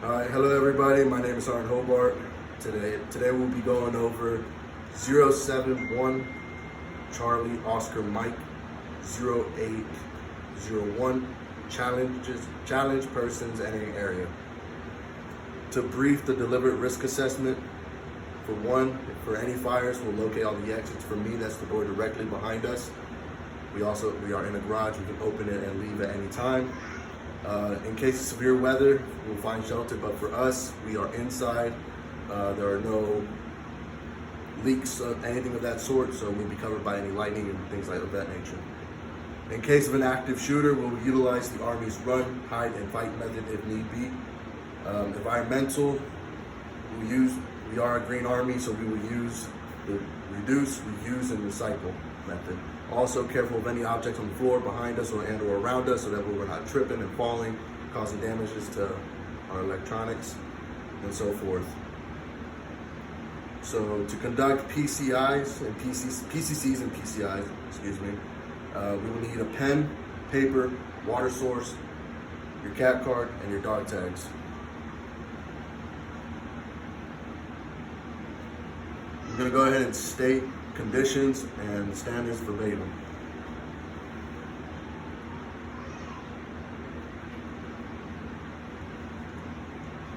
Hello everybody, my name is Aaron Hobart. Today we'll be going over 071 Charlie Oscar Mike 0801 challenge persons entering area. To brief the deliberate risk assessment, for any fires, we'll locate all the exits. For me, that's the door directly behind us. We are in a garage, we can open it and leave at any time. In case of severe weather, we'll find shelter, but for us, we are inside. There are no leaks of anything of that sort, so we'll be covered by any lightning and things like of that nature. In case of an active shooter, we'll utilize the Army's run, hide, and fight method if need be. Environmental, we are a Green Army, so we will use the reduce, reuse, and recycle method. Also careful of any objects on the floor behind us or around us so that we're not tripping and falling, causing damages to our electronics and so forth. So to conduct PCCs and PCIs, we will need a pen, paper, water source, your cat card, and your dog tags. I'm going to go ahead and state conditions and standards verbatim.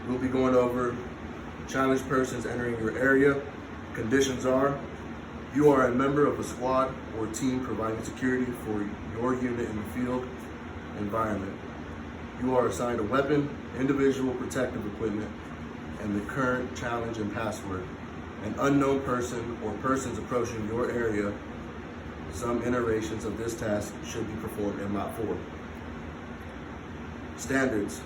We'll be going over challenged persons entering your area. Conditions are: you are a member of a squad or team providing security for your unit in the field environment. You are assigned a weapon, individual protective equipment, and the current challenge and password. An unknown person or persons approaching your area, some iterations of this task should be performed in MOP 4. Standards: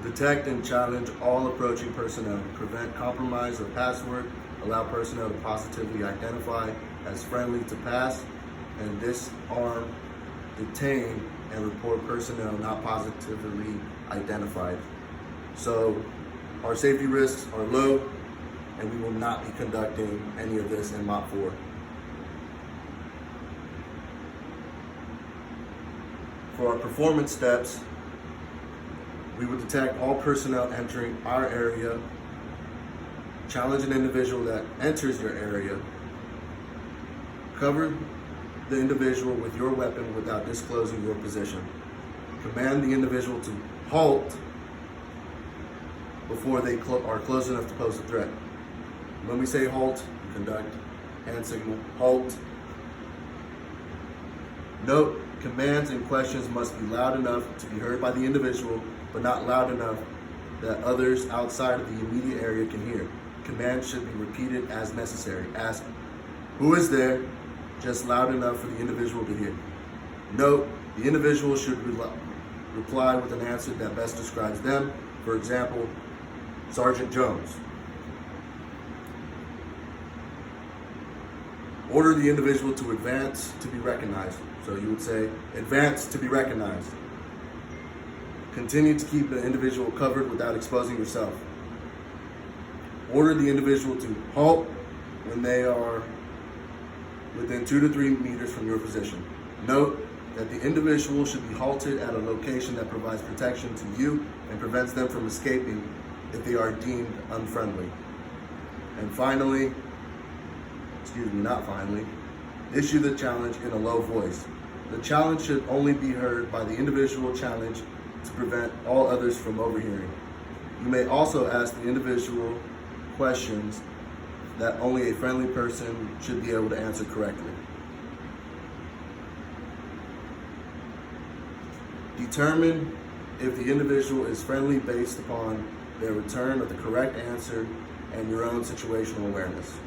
detect and challenge all approaching personnel, prevent compromise of password, allow personnel to positively identify as friendly to pass, and disarm, detain, and report personnel not positively identified. So our safety risks are low, and we will not be conducting any of this in MOP 4. For our performance steps, we will detect all personnel entering our area, challenge an individual that enters your area, cover the individual with your weapon without disclosing your position, command the individual to halt before they are close enough to pose a threat. When we say halt, we conduct hand signal, halt. Note, commands and questions must be loud enough to be heard by the individual, but not loud enough that others outside of the immediate area can hear. Commands should be repeated as necessary. Ask, who is there? Just loud enough for the individual to hear. Note, the individual should reply with an answer that best describes them. For example, Sergeant Jones. Order the individual to advance to be recognized. So you would say, advance to be recognized. Continue to keep the individual covered without exposing yourself. Order the individual to halt when they are within 2 to 3 meters from your position. Note that the individual should be halted at a location that provides protection to you and prevents them from escaping if they are deemed unfriendly. And finally, issue the challenge in a low voice. The challenge should only be heard by the individual challenged to prevent all others from overhearing. You may also ask the individual questions that only a friendly person should be able to answer correctly. Determine if the individual is friendly based upon their return of the correct answer and your own situational awareness.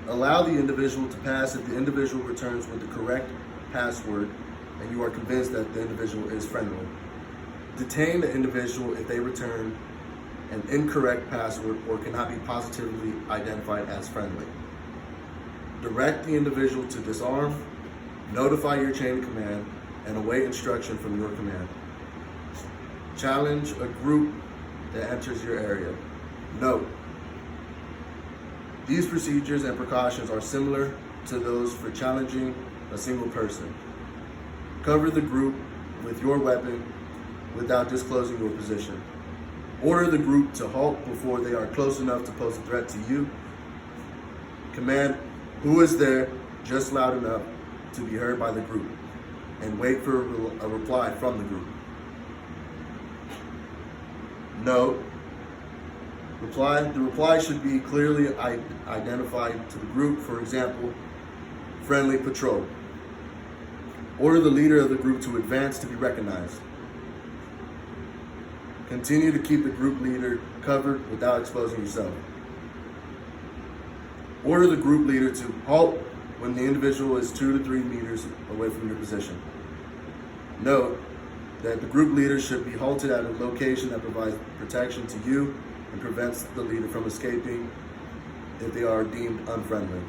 Allow the individual to pass if the individual returns with the correct password and you are convinced that the individual is friendly. Detain the individual if they return an incorrect password or cannot be positively identified as friendly. Direct the individual to disarm, notify your chain of command, and await instruction from your command. Challenge a group that enters your area. Note, these procedures and precautions are similar to those for challenging a single person. Cover the group with your weapon without disclosing your position. Order the group to halt before they are close enough to pose a threat to you. Command who is there just loud enough to be heard by the group, and wait for a reply from the group. Note, the reply should be clearly identified to the group. For example, friendly patrol. Order the leader of the group to advance to be recognized. Continue to keep the group leader covered without exposing yourself. Order the group leader to halt when the individual is 2 to 3 meters away from your position. Note that the group leader should be halted at a location that provides protection to you and prevents the leader from escaping if they are deemed unfriendly.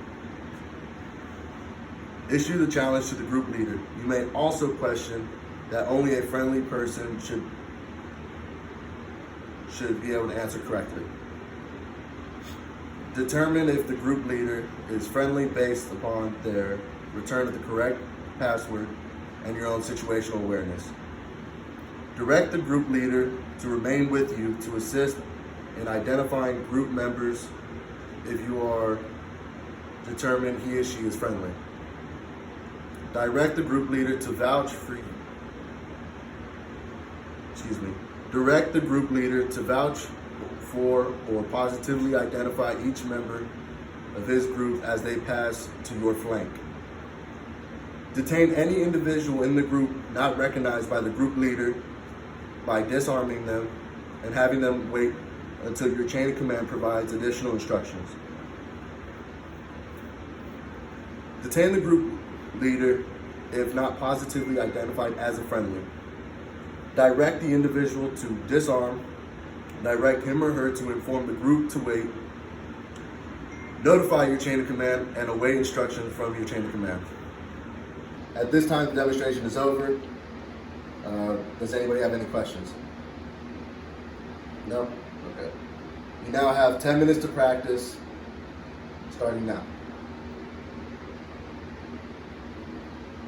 Issue the challenge to the group leader. You may also question that only a friendly person should be able to answer correctly. Determine if the group leader is friendly based upon their return of the correct password and your own situational awareness. Direct the group leader to remain with you to assist in identifying group members if you are determined he or she is friendly. Direct the group leader to vouch for or positively identify each member of his group as they pass to your flank. Detain any individual in the group not recognized by the group leader by disarming them and having them wait until your chain of command provides additional instructions. Detain the group leader if not positively identified as a friendly. Direct the individual to disarm. Direct him or her to inform the group to wait. Notify your chain of command and await instructions from your chain of command. At this time, the demonstration is over. Does anybody have any questions? No? Okay. You now have 10 minutes to practice, starting now.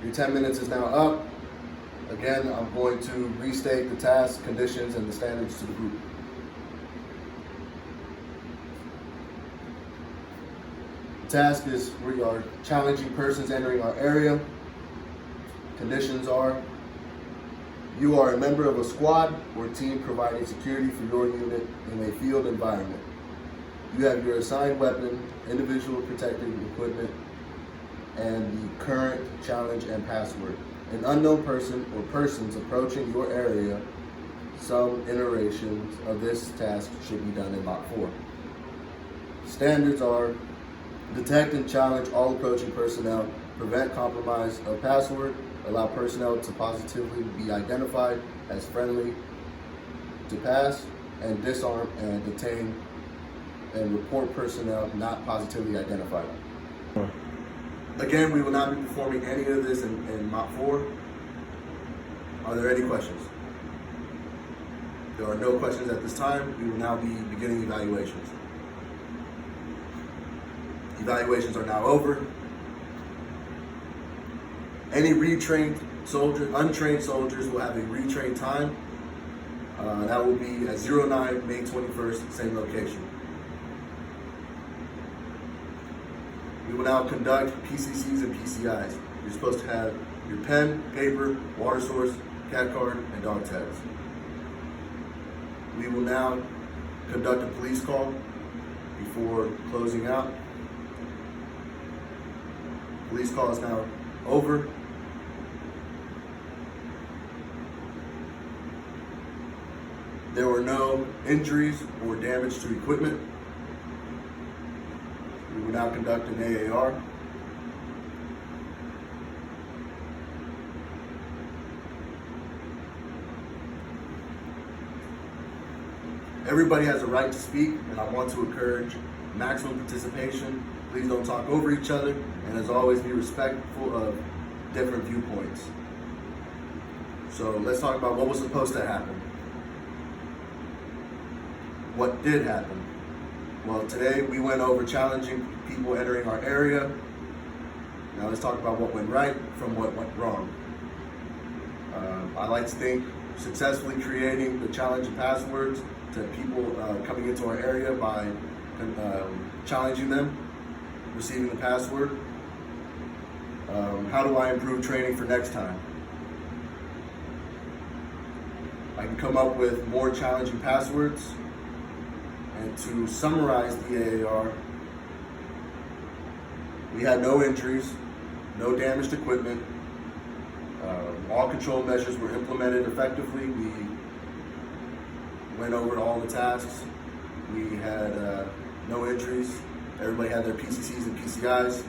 Your 10 minutes is now up. Again, I'm going to restate the task, conditions, and the standards to the group. The task is we are challenging persons entering our area. Conditions are you are a member of a squad or team providing security for your unit in a field environment. You have your assigned weapon, individual protective equipment, and the current challenge and password. An unknown person or persons approaching your area, some iterations of this task should be done in Mach 4. Standards are detect and challenge all approaching personnel, prevent compromise of password, allow personnel to positively be identified as friendly to pass, and disarm and detain and report personnel not positively identified. Again, we will not be performing any of this in Mach 4. Are there any questions? There are no questions at this time. We will now be beginning evaluations. Evaluations are now over. Any untrained soldiers will have a retrain time. That will be at 09 May 21st, same location. We will now conduct PCCs and PCIs. You're supposed to have your pen, paper, water source, CAD card, and dog tags. We will now conduct a police call before closing out. Police call is now over. There were no injuries or damage to equipment. We will now conduct an AAR. Everybody has a right to speak, and I want to encourage maximum participation. Please don't talk over each other, and as always, be respectful of different viewpoints. So let's talk about what was supposed to happen. What did happen? Well, today we went over challenging people entering our area. Now let's talk about what went right from what went wrong. I like to think successfully creating the challenging passwords to people coming into our area by challenging them, receiving the password. How do I improve training for next time? I can come up with more challenging passwords. And to summarize the AAR, we had no injuries, no damaged equipment. All control measures were implemented effectively. We went over all the tasks. We had no injuries. Everybody had their PCCs and PCIs.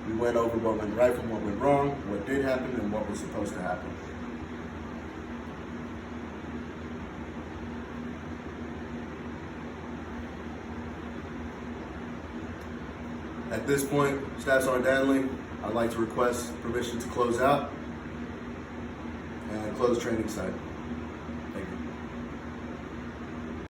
We went over what went right from what went wrong, what did happen, and what was supposed to happen. At this point, Staff Sergeant Danley, I'd like to request permission to close out and close training site.